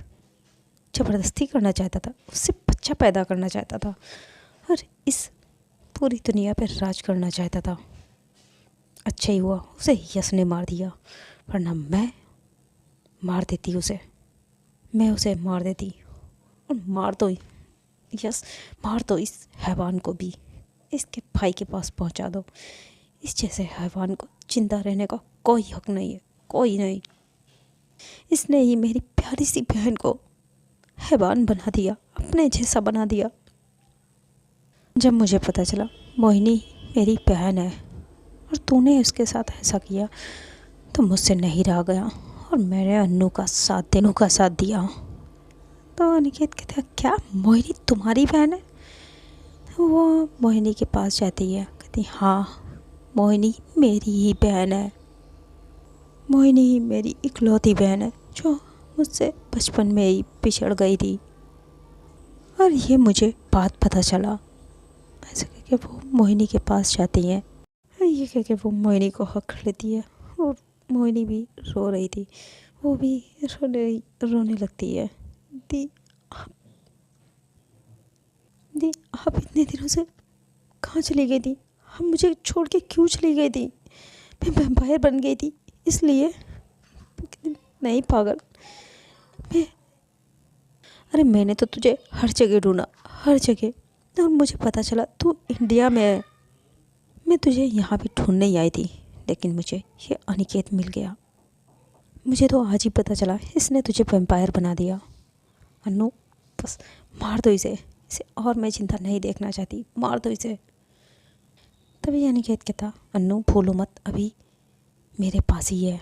ज़बरदस्ती करना चाहता था, उससे बच्चा पैदा करना चाहता था और इस पूरी दुनिया पर राज करना चाहता था। अच्छा ही हुआ उसे यश ने मार दिया, वरना मैं मार देती उसे। मैं उसे मार देती और मार दो यस, मार दो इस हैवान को भी। इसके भाई के पास पहुंचा दो। इस जैसे हैवान को जिंदा रहने का कोई हक नहीं है, कोई नहीं। इसने ही मेरी प्यारी सी बहन को हैवान बना दिया, अपने जैसा बना दिया। जब मुझे पता चला मोहिनी मेरी बहन है और तूने उसके साथ ऐसा किया, तो मुझसे नहीं रहा गया और मैंने अन्नू का साथ दिया। तो अनिकेत कहता, क्या मोहिनी तुम्हारी बहन है? वो मोहिनी के पास जाती है, कहती, हाँ, मोहिनी मेरी ही बहन है। मोहिनी ही मेरी इकलौती बहन है जो मुझसे बचपन में ही पिछड़ गई थी। और ये मुझे बात पता चला। ऐसे कह के वो मोहिनी के पास जाती हैं और ये कह के वो मोहिनी को हक लेती है और मोहिनी भी रो रही थी। वो भी रोने लगती है। दी दी आप इतने दिनों से कहाँ चली गई थी? हम मुझे छोड़ के क्यों चली गई थी? मैं वैम्पायर बन गई थी इसलिए? नहीं पागल, मैं अरे मैंने तो तुझे हर जगह ढूंढा, हर जगह, और मुझे पता चला तू इंडिया में है। मैं तुझे यहाँ भी ढूंढने ही आई थी, लेकिन मुझे ये अनिकेत मिल गया। मुझे तो आज ही पता चला इसने तुझे वैम्पायर बना दिया। अन्नू, बस मार दो इसे और मैं चिंता नहीं देखना चाहती, मार दो इसे। तभी अनिकेत कहता, अन्नू भूलो मत, अभी मेरे पास ही है।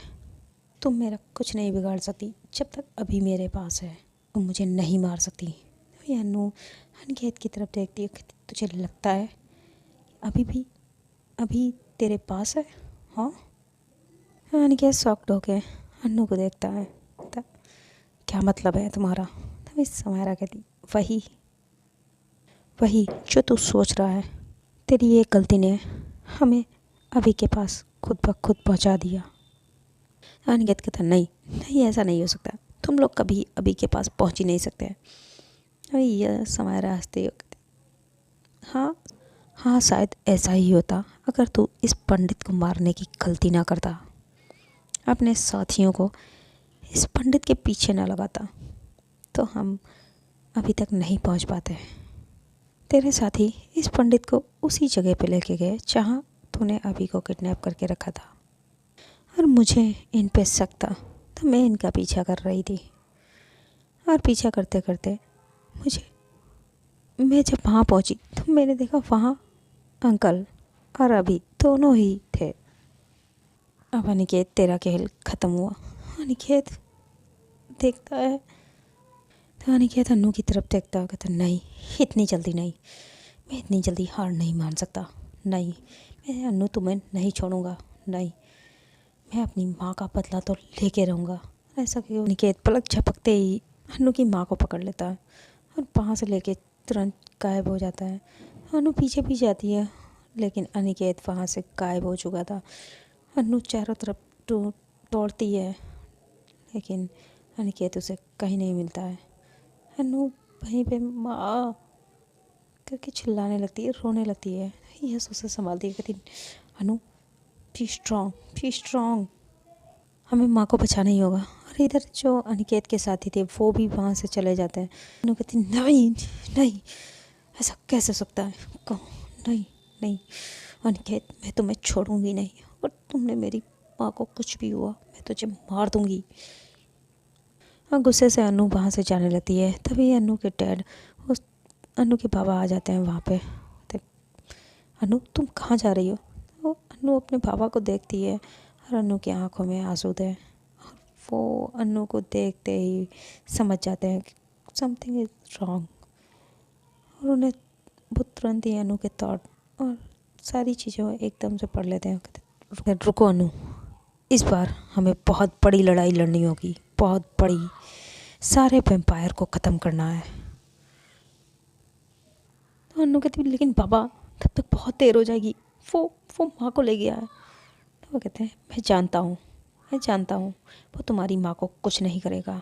तुम मेरा कुछ नहीं बिगाड़ सकती जब तक अभी मेरे पास है। तुम मुझे नहीं मार सकती। तभी अन्नू अनिकेत की तरफ देखती है, तुझे लगता है अभी तेरे पास है? हाँ। अनिकेत शॉक्ड होके अन्नू को देखता है, कहता, क्या मतलब है तुम्हारा? तभी समायरा कहती, वही जो तू सोच रहा है। तेरी एक गलती ने हमें अभी के पास खुद ब खुद पहुंचा दिया। अनिकेत कहता, नहीं ऐसा नहीं हो सकता, तुम लोग कभी अभी के पास पहुंच ही नहीं सकते। अभी यह समायरा हंसते हुए कहती, हाँ शायद ऐसा ही होता अगर तू इस पंडित को मारने की गलती ना करता, अपने साथियों को इस पंडित के पीछे ना लगाता, तो हम अभी तक नहीं पहुंच पाते। तेरे साथी इस पंडित को उसी जगह पे लेके गए जहाँ तूने अभी को किडनैप करके रखा था, और मुझे इन पे शक था तो मैं इनका पीछा कर रही थी। और पीछा करते करते मुझे मैं जब वहाँ पहुँची तो मैंने देखा वहाँ अंकल और अभी दोनों ही थे। अब अनिकेत तेरा खेल ख़त्म हुआ। अनिकेत देखता है तो अनिकेत अन्नू की तरफ देखता है, कहता नहीं, इतनी जल्दी नहीं, मैं इतनी जल्दी हार नहीं मान सकता, नहीं, मैं अन्नू तुम्हें नहीं छोड़ूंगा, नहीं, मैं अपनी माँ का बदला तो लेके रहूँगा। ऐसा क्यों? अनिकेत पलक झपकते ही अन्नू की माँ को पकड़ लेता है और वहाँ से लेके तुरंत गायब हो जाता है। अन्नू पीछे भी जाती है लेकिन अनिकेत वहाँ से गायब हो चुका था। अन्नू चारों तरफ दौड़ती है लेकिन अनिकेत उसे कहीं नहीं मिलता है। अन्नू वहीं पे माँ करके चिल्लाने लगती है, रोने लगती है। यस उसे संभालती है, कहती अनु बी स्ट्रॉन्ग, बी स्ट्रॉन्ग, हमें माँ को बचाना ही होगा। और इधर जो अनिकेत के साथी थे वो भी वहाँ से चले जाते हैं। अनु कहती नहीं नहीं, ऐसा कैसे हो सकता है, कहो नहीं नहीं अनिकेत, मैं तुम्हें छोड़ूंगी नहीं, और तुमने मेरी माँ को कुछ भी हुआ मैं तुझे मार दूंगी। और गुस्से से अनु वहाँ से जाने लगती है। तभी अनु के डैड, उस अनु के बाबा आ जाते हैं वहाँ पे। तो अनु तुम कहाँ जा रही हो? वो अनु अपने बाबा को देखती है और अनु की आंखों में आंसू थे। वो अनु को देखते ही समझ जाते हैं कि समथिंग इज़ रॉन्ग, और उन्हें वो तुरंत ही अनु के थॉट और सारी चीज़ें एकदम से पढ़ लेते हैं। कहते रुको अनु, इस बार हमें बहुत बड़ी लड़ाई लड़नी होगी, बहुत बड़ी, सारे वैम्पायर को ख़त्म करना है। तो अनु कहती लेकिन बाबा तब तक बहुत देर हो जाएगी, वो माँ को ले गया है। तो वो कहते हैं मैं जानता हूँ, मैं जानता हूँ, वो तुम्हारी माँ को कुछ नहीं करेगा,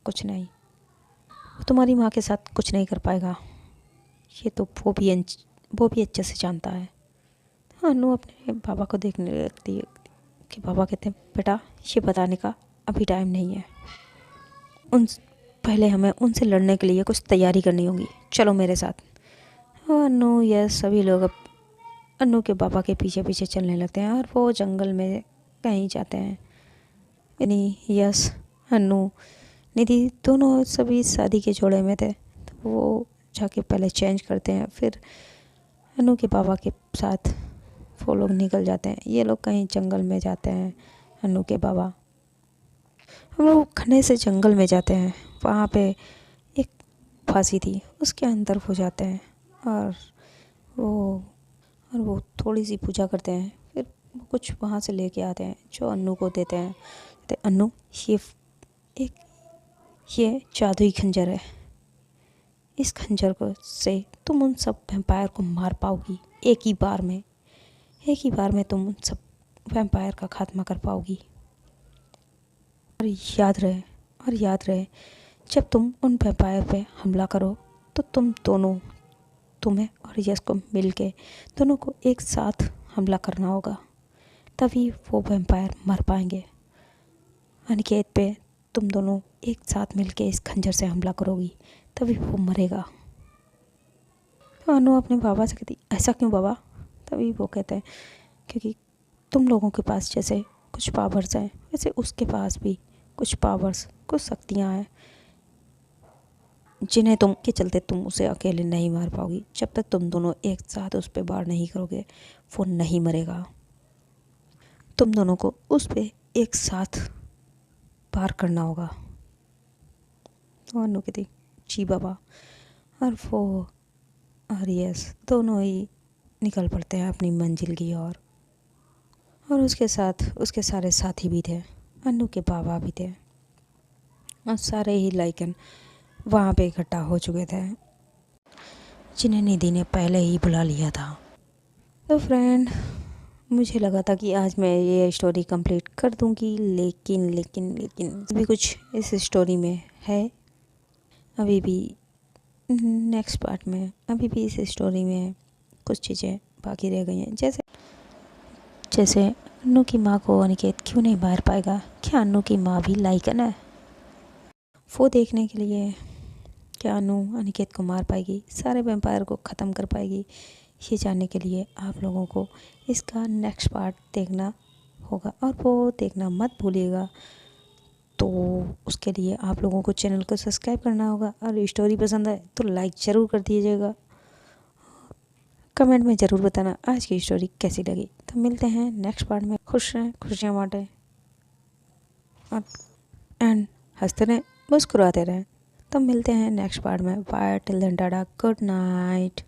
कुछ नहीं, वो तुम्हारी माँ के साथ कुछ नहीं कर पाएगा, ये तो वो भी अच्छे से जानता है। तो अनु अपने बाबा को देखने लगती है कि बाबा कहते हैं बेटा ये बताने का अभी टाइम नहीं है, पहले हमें उनसे लड़ने के लिए कुछ तैयारी करनी होगी, चलो मेरे साथ। और अनु यह सभी लोग अब अनु के बाबा के पीछे पीछे चलने लगते हैं और वो जंगल में कहीं जाते हैं। यानी यस, अनु, निधि दोनों सभी शादी के जोड़े में थे, तो वो जाके पहले चेंज करते हैं, फिर अनु के बाबा के साथ वो लोग निकल जाते हैं। ये लोग कहीं जंगल में जाते हैं। अनु के बाबा हम लोग घने से जंगल में जाते हैं, वहाँ पे एक फांसी थी, उसके अंदर वो जाते हैं और वो थोड़ी सी पूजा करते हैं, फिर वो कुछ वहाँ से लेके आते हैं जो अन्नू को देते हैं। कहते अन्नू ये जादुई खंजर है, इस खंजर को से तुम उन सब वैम्पायर को मार पाओगी, एक ही बार में तुम उन सब वैम्पायर का खात्मा कर पाओगी। और याद रहे जब तुम उन वैम्पायर पे हमला करो तो तुम्हें और यश को मिलके दोनों को एक साथ हमला करना होगा, तभी वो वैम्पायर मर पाएंगे। अनिकेत पे तुम दोनों एक साथ मिलके इस खंजर से हमला करोगी, तभी वो मरेगा। तो अनु अपने बाबा से कहती ऐसा क्यों बाबा? तभी वो कहते हैं क्योंकि तुम लोगों के पास जैसे कुछ पावर्स हैं वैसे उसके पास भी कुछ पावर्स, कुछ शक्तियाँ हैं जिन्हें के चलते तुम उसे अकेले नहीं मार पाओगी। जब तक तुम दोनों एक साथ उस पर वार नहीं करोगे वो नहीं मरेगा। तुम दोनों को उस पर एक साथ वार करना होगा। तो अनु कहती जी बाबा, और यस दोनों ही निकल पड़ते हैं अपनी मंजिल की ओर। और उसके साथ उसके सारे साथी भी थे, अनु के बाबा भी थे और सारे ही लाइकन वहाँ पे इकट्ठा हो चुके थे जिन्हें निधि ने पहले ही बुला लिया था। तो फ्रेंड, मुझे लगा था कि आज मैं ये स्टोरी कंप्लीट कर दूंगी, लेकिन अभी कुछ इस स्टोरी में है, अभी भी नेक्स्ट पार्ट में अभी भी इस स्टोरी में कुछ चीज़ें बाकी रह गई हैं। जैसे अन्नू की माँ को अनिकेत क्यों नहीं मार पाएगा, क्या अन्नू की माँ भी लाइकन है? वो देखने के लिए क्या अनु अनिकेत को मार पाएगी, सारे वैम्पायर को ख़त्म कर पाएगी, ये जानने के लिए आप लोगों को इसका नेक्स्ट पार्ट देखना होगा। और वो देखना मत भूलिएगा। तो उसके लिए आप लोगों को चैनल को सब्सक्राइब करना होगा और स्टोरी पसंद आए तो लाइक ज़रूर कर दीजिएगा। कमेंट में ज़रूर बताना आज की स्टोरी कैसी लगी। तो मिलते हैं नेक्स्ट पार्ट में। खुश रहें, खुशियाँ बांटें एंड हंसते रहें, मुस्कुराते रहें। तो मिलते हैं नेक्स्ट पार्ट में। Bye till then, tata, good night.